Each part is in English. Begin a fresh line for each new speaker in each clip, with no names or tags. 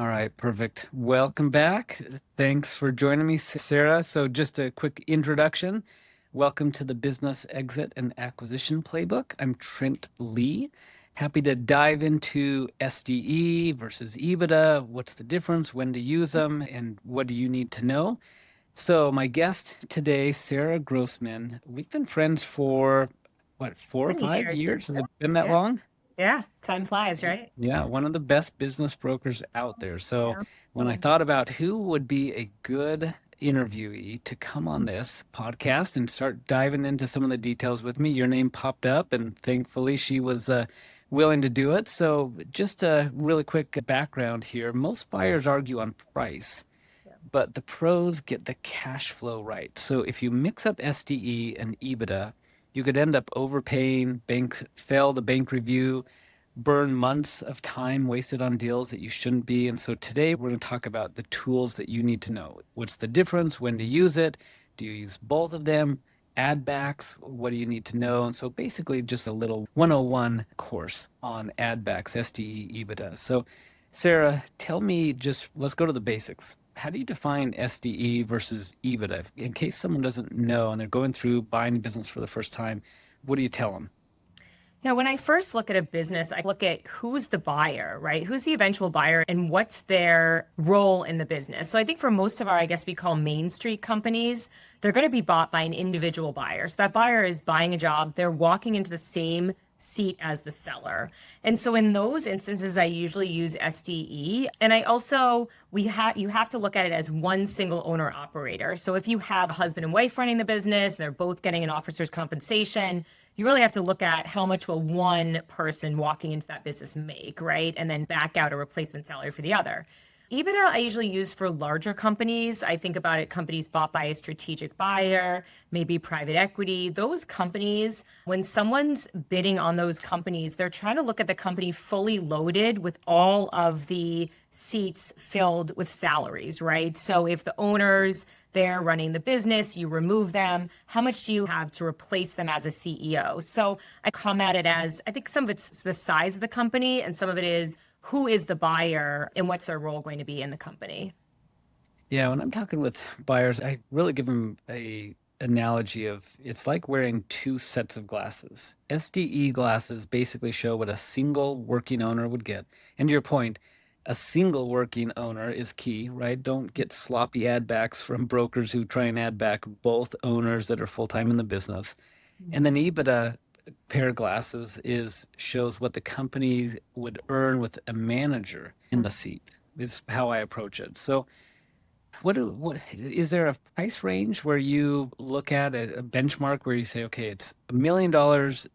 All right, perfect. Welcome back. Thanks for joining me, Sarah. So, just a quick introduction. Welcome to the Business Exit and Acquisition Playbook. I'm Trent Lee. Happy to dive into SDE versus EBITDA. What's the difference? When to use them? And what do you need to know? So, my guest today, Sarah Grossman. We've been friends for what, 4 or 5
20 years.
years? Has it been that
Yeah.
long?
Yeah. Time flies, right?
Yeah, one of the best business brokers out there. So
Yeah.
when I thought about who would be a good interviewee to come on this podcast and start diving into some of the details with me, your name popped up, and thankfully she was willing to do it. So just a really quick background here. Most buyers argue on price,
Yeah.
but the pros get the cash flow right. So if you mix up SDE and EBITDA, you could end up overpaying, fail the bank review, burn months of time wasted on deals that you shouldn't be. And so today we're going to talk about the tools that you need to know. What's the difference? When to use it? Do you use both of them? Add backs? What do you need to know? And so basically just a little 101 course on add backs, SDE, EBITDA. So Sarah, tell me just, let's go to the basics. How do you define SDE versus EBITDA? In case someone doesn't know and they're going through buying a business for the first time, what do you tell them?
Yeah, when I first look at a business, I look at who's the buyer, right? Who's the eventual buyer and what's their role in the business. So I think for most of our, I guess we call Main Street companies, they're going to be bought by an individual buyer. So that buyer is buying a job, they're walking into the same seat as the seller. And so in those instances, I usually use SDE. And I also, you have to look at it as one single owner operator. So if you have a husband and wife running the business, and they're both getting an officer's compensation, you really have to look at how much will one person walking into that business make, right? And then back out a replacement salary for the other. EBITDA, I usually use for larger companies. I think about it, companies bought by a strategic buyer, maybe private equity. Those companies, when someone's bidding on those companies, they're trying to look at the company fully loaded with all of the seats filled with salaries, right? So if the owners, they're running the business, you remove them, how much do you have to replace them as a CEO? So I come at it as, I think some of it's the size of the company and some of it is who is the buyer and what's their role going to be in the company.
Yeah, when I'm talking with buyers, I really give them a analogy of it's like wearing two sets of glasses. SDE glasses basically show what a single working owner would get. And to your point, a single working owner is key, right? Don't get sloppy ad backs from brokers who try and add back both owners that are full-time in the business. And then EBITDA pair of glasses is shows what the company would earn with a manager in the seat is how I approach it. So what is there a price range where you look at a benchmark where you say, okay, it's $1 million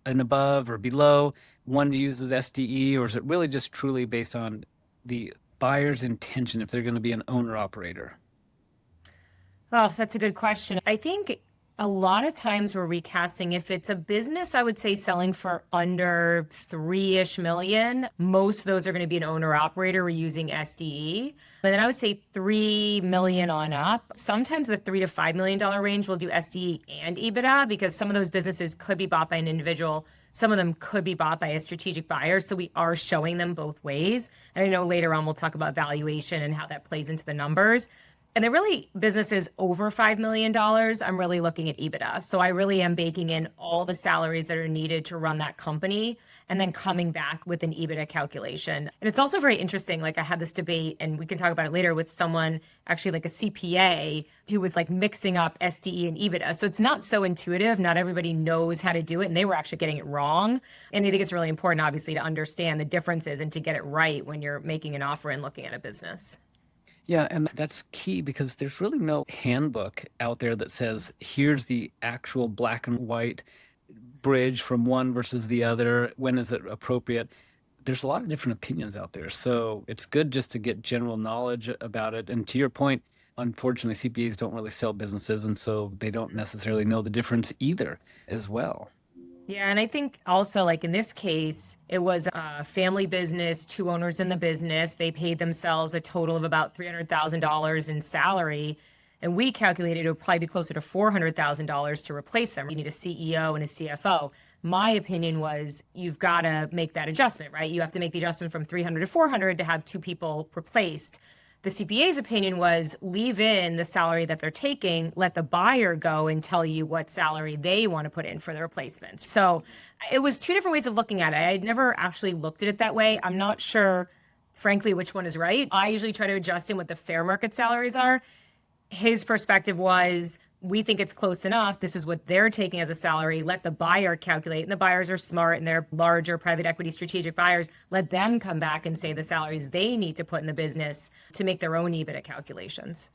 and above or below, one to use as SDE, or is it really just truly based on the buyer's intention if they're going to be an owner operator?
Oh, that's a good question. I think a lot of times we're recasting. If it's a business, I would say selling for under 3-ish million, most of those are going to be an owner operator. We're using SDE. But then I would say 3 million on up. Sometimes the $3 to $5 million range will do SDE and EBITDA because some of those businesses could be bought by an individual. Some of them could be bought by a strategic buyer. So we are showing them both ways. And I know later on we'll talk about valuation and how that plays into the numbers. And they're really businesses over $5 million. I'm really looking at EBITDA. So I really am baking in all the salaries that are needed to run that company and then coming back with an EBITDA calculation. And it's also very interesting. Like I had this debate, and we can talk about it later, with someone actually like a CPA who was like mixing up SDE and EBITDA. So it's not so intuitive. Not everybody knows how to do it. And they were actually getting it wrong. And I think it's really important, obviously, to understand the differences and to get it right when you're making an offer and looking at a business.
Yeah, and that's key because there's really no handbook out there that says here's the actual black and white bridge from one versus the other. When is it appropriate? There's a lot of different opinions out there. So it's good just to get general knowledge about it. And to your point, unfortunately, CPAs don't really sell businesses, and so they don't necessarily know the difference either as well.
Yeah, and I think also, like in this case, it was a family business, two owners in the business. They paid themselves a total of about $300,000 in salary. And we calculated it would probably be closer to $400,000 to replace them. You need a CEO and a CFO. my opinion was you've got to make that adjustment, right? You have to make the adjustment from 300 to 400 to have two people replaced. The CPA's opinion was leave in the salary that they're taking, let the buyer go and tell you what salary they want to put in for the replacement. So it was two different ways of looking at it. I had never actually looked at it that way. I'm not sure, frankly, which one is right. I usually try to adjust in what the fair market salaries are. His perspective was, we think it's close enough. This is what they're taking as a salary. Let the buyer calculate. And the buyers are smart and they're larger private equity strategic buyers. Let them come back and say the salaries they need to put in the business to make their own EBITDA calculations.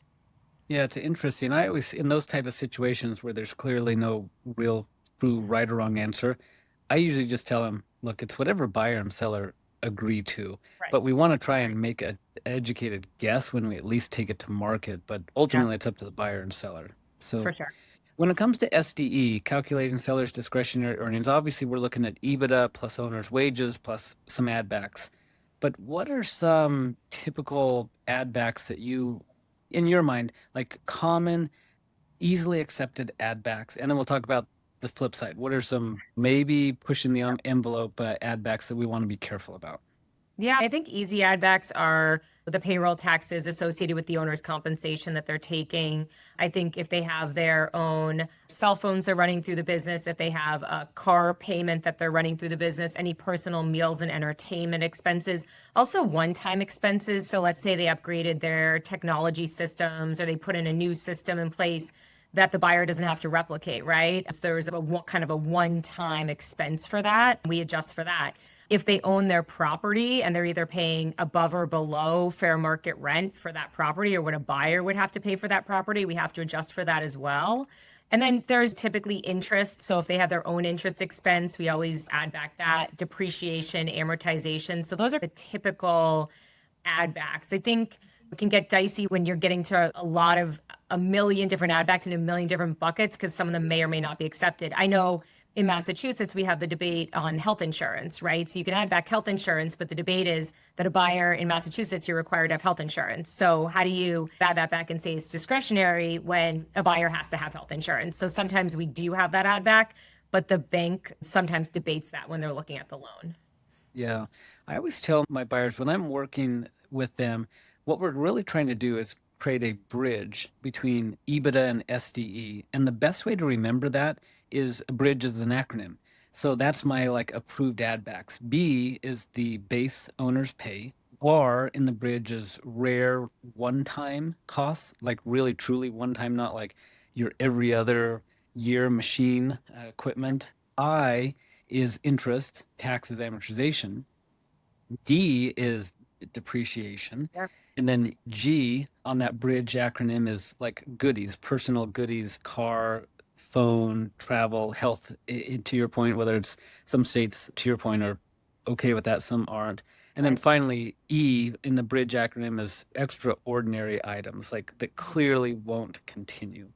Yeah, it's interesting. I always, in those type of situations where there's clearly no real true right or wrong answer, I usually just tell them, look, it's whatever buyer and seller agree to,
Right.
but we want to try and make an educated guess when we at least take it to market, but
Yeah,
ultimately it's up to the buyer and seller.
for
So
sure.
when it comes to SDE, calculating seller's discretionary earnings, obviously we're looking at EBITDA plus owner's wages plus some add backs. But what are some typical add backs that you, in your mind, like common, easily accepted add backs? And then we'll talk about the flip side. What are some maybe pushing the envelope add backs that we want to be careful about?
Yeah, I think easy add backs are the payroll taxes associated with the owner's compensation that they're taking. I think if they have their own cell phones they're running through the business, if they have a car payment that they're running through the business, any personal meals and entertainment expenses, also one-time expenses. So let's say they upgraded their technology systems or they put in a new system in place that the buyer doesn't have to replicate, right? So there's kind of a one-time expense for that. We adjust for that. If they own their property and they're either paying above or below fair market rent for that property or what a buyer would have to pay for that property, we have to adjust for that as well. And then there's typically interest. So if they have their own interest expense, we always add back that depreciation, amortization. So those are the typical add backs. I think it can get dicey when you're getting to a million different add backs in a million different buckets because some of them may or may not be accepted. I know in Massachusetts, we have the debate on health insurance, right? So you can add back health insurance, but the debate is that a buyer in Massachusetts, you're required to have health insurance. So how do you add that back and say it's discretionary when a buyer has to have health insurance? So sometimes we do have that add back, but the bank sometimes debates that when they're looking at the loan.
Yeah. I always tell my buyers when I'm working with them, what we're really trying to do is create a bridge between EBITDA and SDE. And the best way to remember that is a bridge is an acronym. So that's my like approved add backs. B is the base owner's pay. R in the bridge is rare one-time costs, like really truly one time, not like your every other year machine equipment. I is interest, taxes, amortization. D is depreciation.
Yeah.
And then G on that bridge acronym is like goodies, personal goodies, car, phone, travel, health, to your point, whether it's some states, to your point, are okay with that, some aren't. And then
Right.
finally, E in the bridge acronym is extraordinary items, like that clearly won't continue.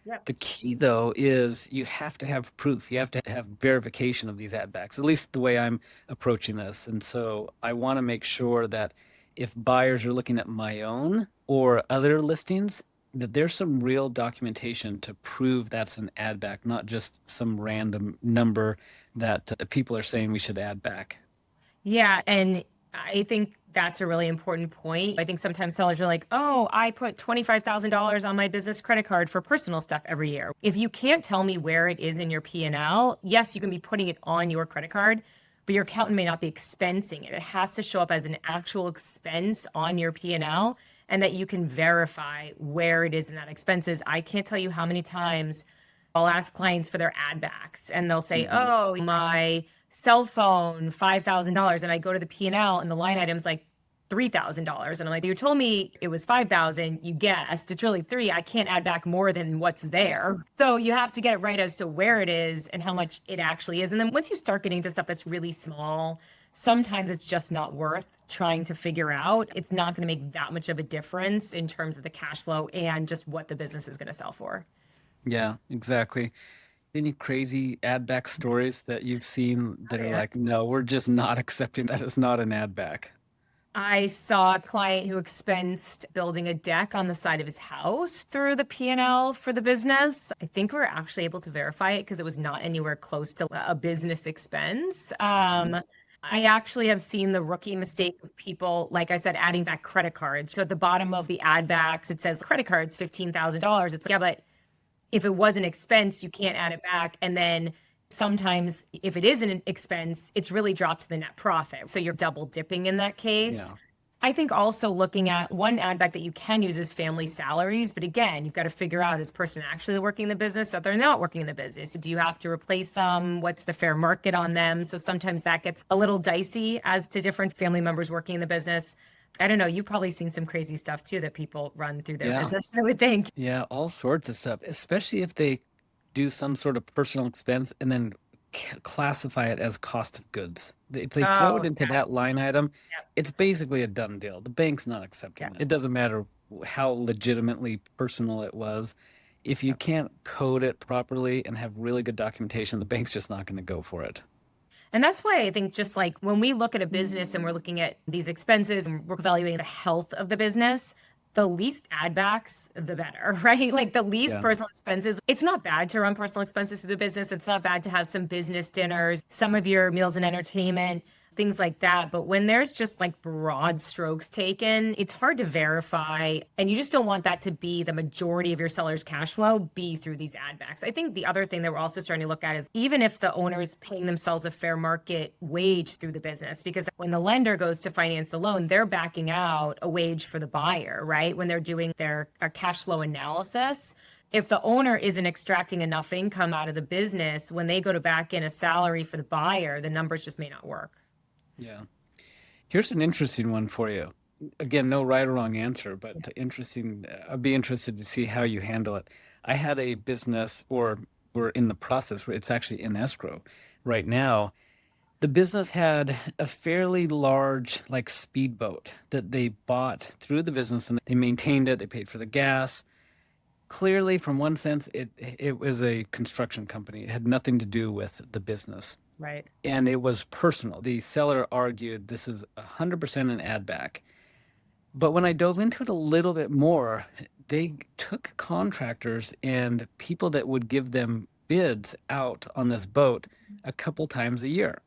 Yeah.
The key, though, is you have to have proof. You have to have verification of these ad backs, at least the way I'm approaching this. And so I want to make sure that if buyers are looking at my own or other listings, that there's some real documentation to prove that's an ad back, not just some random number that people are saying we should add back.
Yeah, and I think that's a really important point. I think sometimes sellers are like, "Oh, I put $25,000 on my business credit card for personal stuff every year." If you can't tell me where it is in your P&L, yes, you can be putting it on your credit card, but your accountant may not be expensing it. It has to show up as an actual expense on your P&L and that you can verify where it is in that expenses. I can't tell you how many times I'll ask clients for their ad backs and they'll say,
Mhm.
"Oh, my cell phone, $5,000." And I go to the P&L and the line item's like $3,000. And I'm like, "You told me it was 5,000. You guessed it's really three. I can't add back more than what's there." So you have to get it right as to where it is and how much it actually is. And then once you start getting to stuff that's really small, sometimes it's just not worth trying to figure out. It's not going to make that much of a difference in terms of the cash flow and just what the business is going to sell for.
Yeah, exactly. Any crazy ad back stories that you've seen that
Oh,
are
yeah.
like, no, we're just not accepting that it's not an ad back?
I saw a client who expensed building a deck on the side of his house through the P&L for the business. I think we were actually able to verify it because it was not anywhere close to a business expense. I actually have seen the rookie mistake of people, like I said, adding back credit cards. So at the bottom of the ad backs, it says credit cards, $15,000. It's like, yeah, but if it was an expense, you can't add it back. And then sometimes if it is an expense, it's really dropped to the net profit. So you're double dipping in that case.
Yeah.
I think also looking at one add back that you can use is family salaries. But again, you've got to figure out, is person actually working in the business or they're not working in the business? Do you have to replace them? What's the fair market on them? So sometimes that gets a little dicey as to different family members working in the business. I don't know. You've probably seen some crazy stuff too that people run through their
Yeah.
business, I would think.
Yeah, all sorts of stuff, especially if they do some sort of personal expense and then classify it as cost of goods. If they throw
Oh,
it into
yes.
that line item,
Yep.
it's basically a done deal. The bank's not accepting
Yeah.
it. It doesn't matter how legitimately personal it was. If you
Yep.
can't code it properly and have really good documentation, the bank's just not going to go for it.
And that's why I think just like when we look at a business and we're looking at these expenses and we're evaluating the health of the business, the least add backs, the better, right? Like the least
Yeah.
personal expenses. It's not bad to run personal expenses through the business. It's not bad to have some business dinners, some of your meals and entertainment, things like that. But when there's just like broad strokes taken, it's hard to verify. And you just don't want that to be the majority of your seller's cash flow be through these add backs. I think the other thing that we're also starting to look at is even if the owner is paying themselves a fair market wage through the business, because when the lender goes to finance the loan, they're backing out a wage for the buyer, right? When they're doing their cash flow analysis. If the owner isn't extracting enough income out of the business, when they go to back in a salary for the buyer, the numbers just may not work.
Yeah. Here's an interesting one for you. Again, no right or wrong answer, but interesting. I'd be interested to see how you handle it. I had a business, or we're in the process where it's actually in escrow right now. The business had a fairly large, like, speedboat that they bought through the business and they maintained it. They paid for the gas. Clearly, from one sense, it was a construction company. It had nothing to do with the business,
Right.
and it was personal. The seller argued this is 100% an add back. But when I dove into it a little bit more, they took contractors and people that would give them bids out on this boat a couple times a year.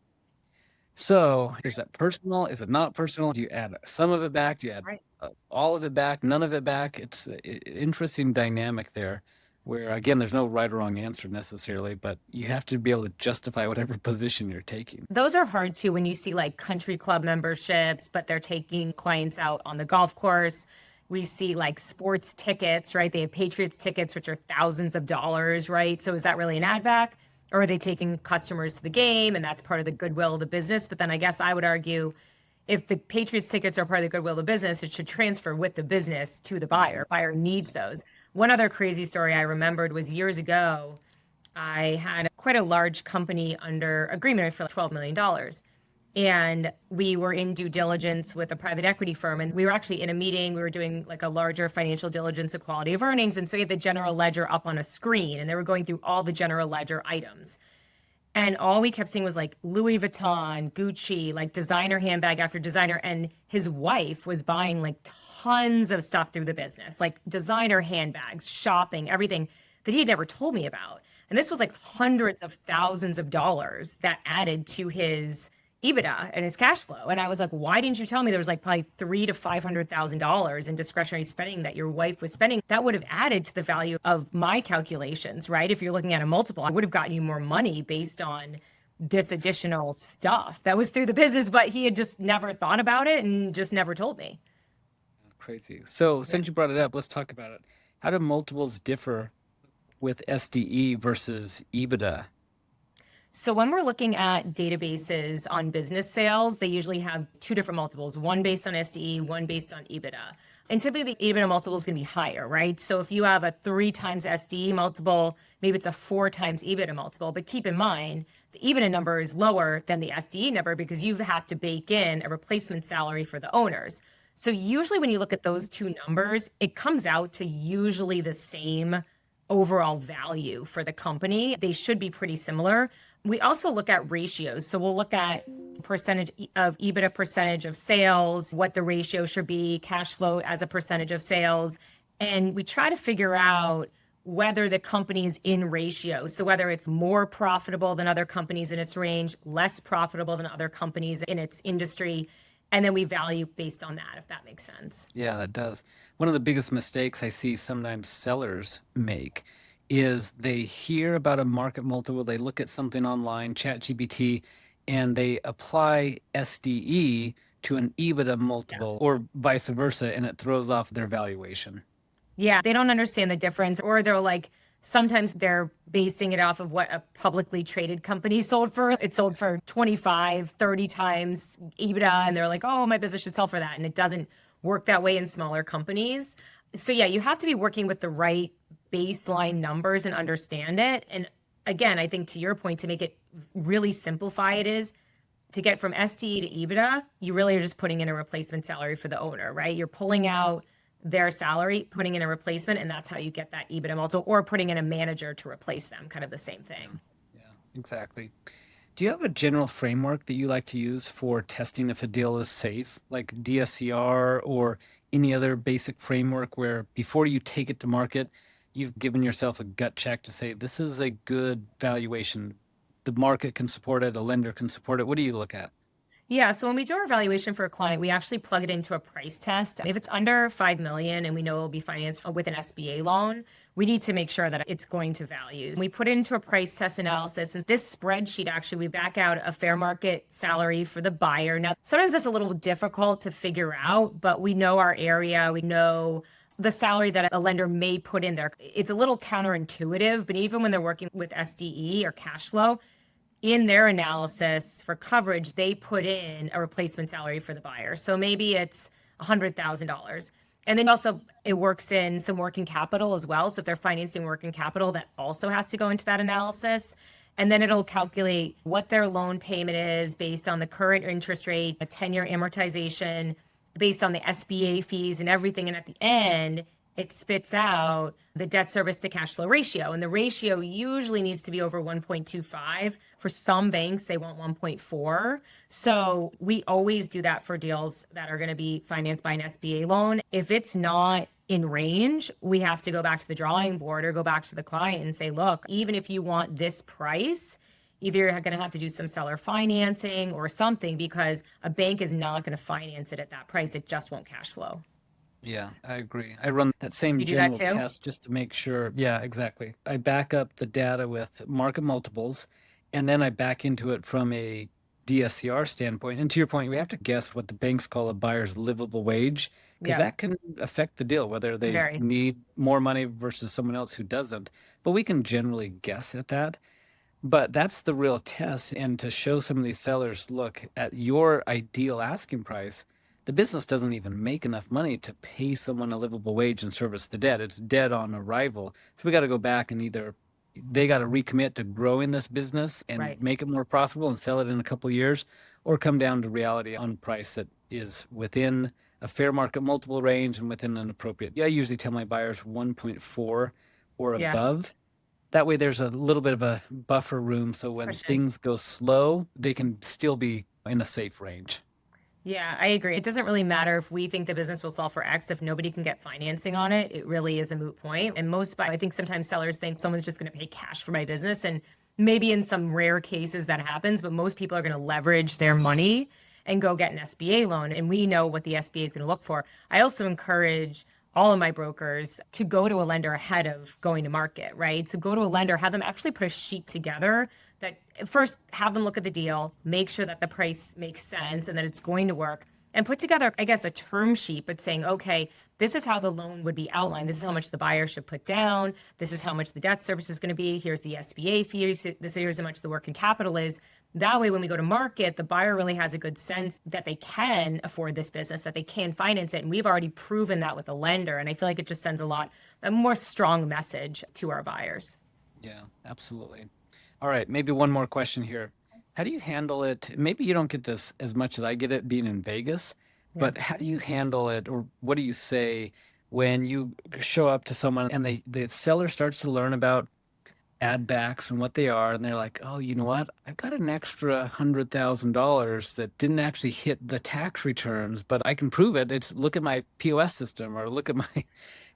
So is that personal? Is it not personal? Do you add some of it back? Do you add
Right.
all of it back? None of it back? It's an interesting dynamic there where, again, there's no right or wrong answer necessarily, but you have to be able to justify whatever position you're taking.
Those are hard too when you see like country club memberships, but they're taking clients out on the golf course. We see like sports tickets, right? They have Patriots tickets, which are thousands of dollars, right? So is that really an ad back? Or are they taking customers to the game and that's part of the goodwill of the business? But then I guess I would argue if the Patriots tickets are part of the goodwill of the business, it should transfer with the business to the buyer. Buyer needs those. One other crazy story I remembered was years ago, I had quite a large company under agreement for $12 million. And we were in due diligence with a private equity firm. And we were actually in a meeting. We were doing like a larger financial diligence of quality of earnings. And so we had the general ledger up on a screen and they were going through all the general ledger items. And all we kept seeing was like Louis Vuitton, Gucci, like designer handbag after designer. And his wife was buying like tons of stuff through the business, like designer handbags, shopping, everything that he had never told me about. And this was like hundreds of thousands of dollars that added to his EBITDA and his cash flow. And I was like, why didn't you tell me there was like probably $300,000 to $500,000 in discretionary spending that your wife was spending? That would have added to the value of my calculations, right? If you're looking at a multiple, I would have gotten you more money based on this additional stuff that was through the business, but he had just never thought about it and just never told me.
Crazy. So
Yeah.
since you brought it up, let's talk about it. How do multiples differ with SDE versus EBITDA?
So when we're looking at databases on business sales, they usually have two different multiples, one based on SDE, one based on EBITDA. And typically the EBITDA multiple is going to be higher, right? So if you have a 3 times SDE multiple, maybe it's a 4 times EBITDA multiple. But keep in mind, the EBITDA number is lower than the SDE number because you have to bake in a replacement salary for the owners. So usually when you look at those two numbers, it comes out to usually the same overall value for the company. They should be pretty similar. We also look at ratios. So we'll look at percentage of EBITDA, percentage of sales, what the ratio should be, cash flow as a percentage of sales. And we try to figure out whether the company is in ratio. So whether it's more profitable than other companies in its range, less profitable than other companies in its industry. And then we value based on that, if that makes sense.
Yeah, that does. One of the biggest mistakes I see sometimes sellers make is they hear about a market multiple, they look at something online, ChatGPT, and they apply SDE to an EBITDA multiple or vice versa, and it throws off their valuation.
Yeah, they don't understand the difference, or they're like, sometimes they're basing it off of what a publicly traded company sold for. It sold for 25, 30 times EBITDA, and they're like, oh, my business should sell for that. And it doesn't work that way in smaller companies. So, yeah, you have to be working with the right baseline numbers and understand it. And again, I think to your point, to make it really simplify it is to get from SDE to EBITDA, you really are just putting in a replacement salary for the owner, right? You're pulling out their salary, putting in a replacement, and that's how you get that EBITDA multiple, or putting in a manager to replace them, kind of the same thing.
Yeah, exactly. Do you have a general framework that you like to use for testing if a deal is safe, like DSCR or any other basic framework where before you take it to market, you've given yourself a gut check to say, this is a good valuation. The market can support it, a lender can support it. What do you look at?
Yeah, so when we do our valuation for a client, we actually plug it into a price test. If it's under 5 million and we know it'll be financed with an SBA loan, we need to make sure that it's going to value. We put it into a price test analysis. And this spreadsheet, actually, we back out a fair market salary for the buyer. Now, sometimes that's a little difficult to figure out, but we know our area, we know the salary that a lender may put in there. It's a little counterintuitive, but even when they're working with SDE or cash flow, in their analysis for coverage, they put in a replacement salary for the buyer. So maybe it's $100,000. And then also it works in some working capital as well. So if they're financing working capital, that also has to go into that analysis. And then it'll calculate what their loan payment is based on the current interest rate, a 10-year amortization, based on the SBA fees and everything. And at the end, it spits out the debt service to cash flow ratio. And the ratio usually needs to be over 1.25. For some banks, they want 1.4. So we always do that for deals that are going to be financed by an SBA loan. If it's not in range, we have to go back to the drawing board or go back to the client and say, look, even if you want this price, either you're going to have to do some seller financing or something, because a bank is not going to finance it at that price. It just won't cash flow.
Yeah, I agree. I run that same
You do that
general
too?
test just to make sure. Yeah, exactly. I back up the data with market multiples, and then I back into it from a DSCR standpoint. And to your point, we have to guess what the banks call a buyer's livable wage, because
Yeah,
that can affect the deal, whether they
very.
need more money versus someone else who doesn't. But we can generally guess at that. But that's the real test. And to show some of these sellers, look, at your ideal asking price, the business doesn't even make enough money to pay someone a livable wage and service the debt. It's dead on arrival. So we got to go back and either they got to recommit to growing this business and
Right.
make it more profitable and sell it in a couple of years, or come down to reality on a price that is within a fair market multiple range and within an appropriate. Yeah, I usually tell my buyers 1.4 or
Yeah.
above. That way there's a little bit of a buffer room so when
Cushion.
things go slow, they can still be in a safe range.
Yeah, I agree. It doesn't really matter if we think the business will sell for X. If nobody can get financing on it, it really is a moot point. And I think sometimes sellers think someone's just going to pay cash for my business. And maybe in some rare cases that happens, but most people are going to leverage their money and go get an SBA loan. And we know what the SBA is going to look for. I also encourage all of my brokers to go to a lender ahead of going to market, right? So go to a lender, have them actually put a sheet together that first have them look at the deal, make sure that the price makes sense and that it's going to work, and put together, I guess, a term sheet, but saying, okay, this is how the loan would be outlined. This is how much the buyer should put down. This is how much the debt service is going to be. Here's the SBA fees. Here's how much the working capital is. That way, when we go to market, the buyer really has a good sense that they can afford this business, that they can finance it. And we've already proven that with a lender. And I feel like it just sends a more strong message to our buyers.
Yeah, absolutely. All right, maybe one more question here. How do you handle it? Maybe you don't get this as much as I get it being in Vegas,
Yeah.
but how do you handle it, or what do you say when you show up to someone and the seller starts to learn about add backs and what they are, and they're like, oh, you know what? I've got an extra $100,000 that didn't actually hit the tax returns, but I can prove it. It's look at my POS system or look at my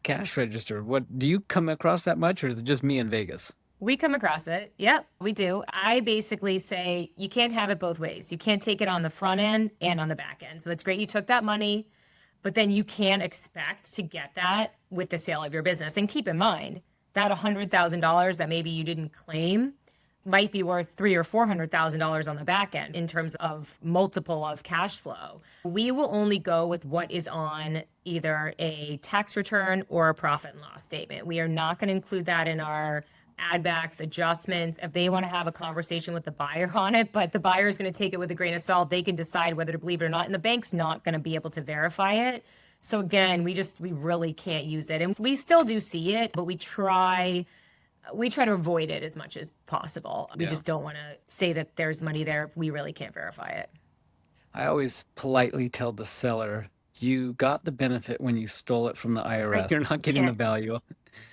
cash register. What do you come across that much, or is it just me in Vegas?
We come across it. Yep, we do. I basically say you can't have it both ways. You can't take it on the front end and on the back end. So that's great. You took that money, but then you can't expect to get that with the sale of your business. And keep in mind that $100,000 that maybe you didn't claim might be worth three or $400,000 on the back end in terms of multiple of cash flow. We will only go with what is on either a tax return or a profit and loss statement. We are not going to include that in our add backs, adjustments. If they want to have a conversation with the buyer on it, but the buyer is going to take it with a grain of salt, they can decide whether to believe it or not. And the bank's not going to be able to verify it. So again, we really can't use it. And we still do see it, but we try to avoid it as much as possible. We
Yeah.
just don't want to say that there's money there if we really can't verify it.
I always politely tell the seller, you got the benefit when you stole it from the
Right.
IRS. You're not getting
Yeah.
the value.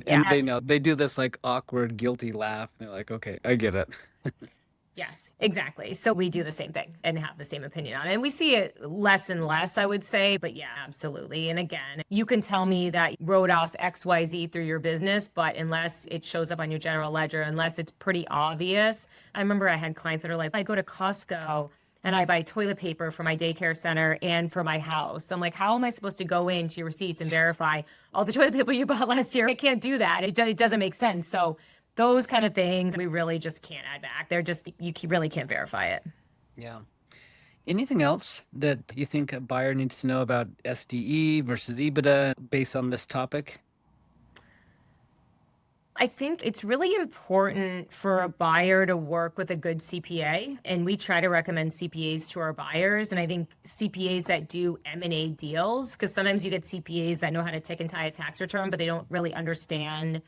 And
Yeah.
they know they do this like awkward, guilty laugh. They're like, okay, I get it.
Yes, exactly. So we do the same thing and have the same opinion on it. And we see it less and less, I would say. But yeah, absolutely. And again, you can tell me that you wrote off XYZ through your business, but unless it shows up on your general ledger, unless it's pretty obvious. I remember I had clients that are like, I go to Costco and I buy toilet paper for my daycare center and for my house. I'm like, how am I supposed to go into your receipts and verify all the toilet paper you bought last year? I can't do that. It doesn't make sense. So those kind of things we really just can't add back. They're just, really can't verify it.
Yeah. Anything else that you think a buyer needs to know about SDE versus EBITDA based on this topic?
I think it's really important for a buyer to work with a good CPA, and we try to recommend CPAs to our buyers. And I think CPAs that do M&A deals, because sometimes you get CPAs that know how to tick and tie a tax return, but they don't really understand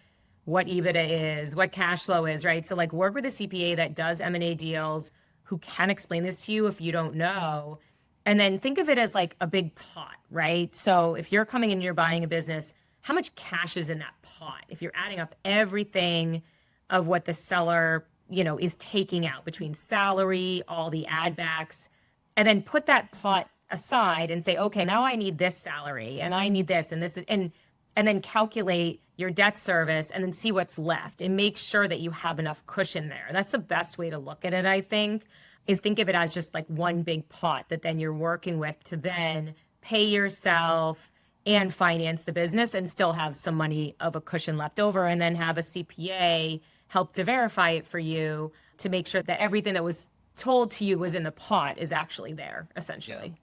what EBITDA is, what cash flow is, right? So like work with a CPA that does M&A deals, who can explain this to you if you don't know. And then think of it as like a big pot, right? So if you're coming in and you're buying a business, how much cash is in that pot? If you're adding up everything of what the seller, is taking out between salary, all the add backs, and then put that pot aside and say, okay, now I need this salary and I need this and this, and then calculate your debt service and then see what's left and make sure that you have enough cushion there. That's the best way to look at it, I think, is think of it as just like one big pot that then you're working with to then pay yourself and finance the business and still have some money of a cushion left over, and then have a CPA help to verify it for you to make sure that everything that was told to you was in the pot is actually there, essentially.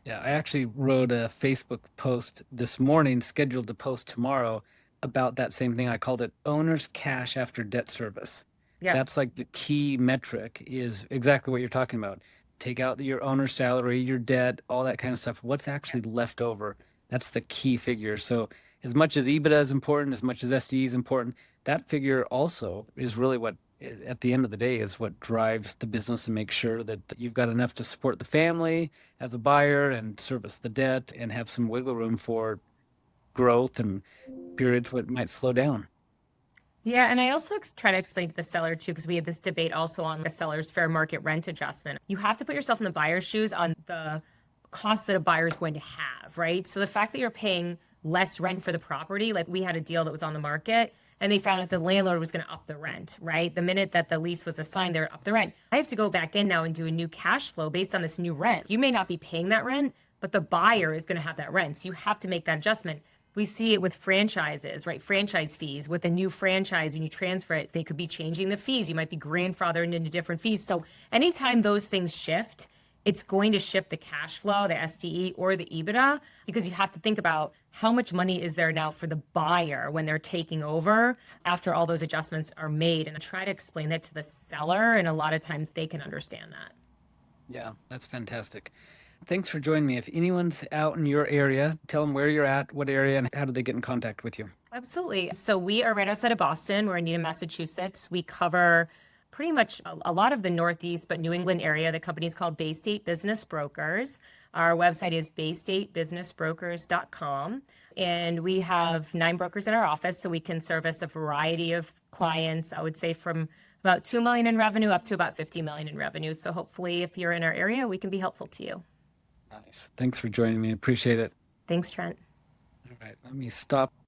Yeah, I actually wrote a Facebook post this morning, scheduled to post tomorrow, about that same thing. I called it owner's cash after debt service.
Yep.
That's like the key metric is exactly what you're talking about. Take out your owner's salary, your debt, all that kind of stuff. What's actually left over? That's the key figure. So as much as EBITDA is important, as much as SDE is important, that figure also is really what at the end of the day is what drives the business and makes sure that you've got enough to support the family as a buyer and service the debt and have some wiggle room for growth and periods what might slow down.
Yeah, and I also try to explain to the seller too, because we had this debate also on the seller's fair market rent adjustment. You have to put yourself in the buyer's shoes on the cost that a buyer is going to have, right? So the fact that you're paying less rent for the property, like we had a deal that was on the market and they found that the landlord was going to up the rent, right? The minute that the lease was assigned, they're up the rent. I have to go back in now and do a new cash flow based on this new rent. You may not be paying that rent, but the buyer is going to have that rent. So you have to make that adjustment. We see it with franchises, right? Franchise fees. With a new franchise, when you transfer it, they could be changing the fees. You might be grandfathered into different fees. So anytime those things shift, it's going to shift the cash flow, the SDE or the EBITDA, because you have to think about how much money is there now for the buyer when they're taking over after all those adjustments are made, and try to explain that to the seller. And a lot of times they can understand that.
Yeah, that's fantastic. Thanks for joining me. If anyone's out in your area, tell them where you're at, what area, and how do they get in contact with you?
Absolutely. So we are right outside of Boston. We're in Needham, Massachusetts. We cover pretty much a lot of the Northeast, but New England area. The company is called Bay State Business Brokers. Our website is baystatebusinessbrokers.com. And we have 9 brokers in our office, so we can service a variety of clients, I would say from about 2 million in revenue up to about 50 million in revenue. So hopefully if you're in our area, we can be helpful to you.
Nice. Thanks for joining me. Appreciate it.
Thanks, Trent.
All right. Let me stop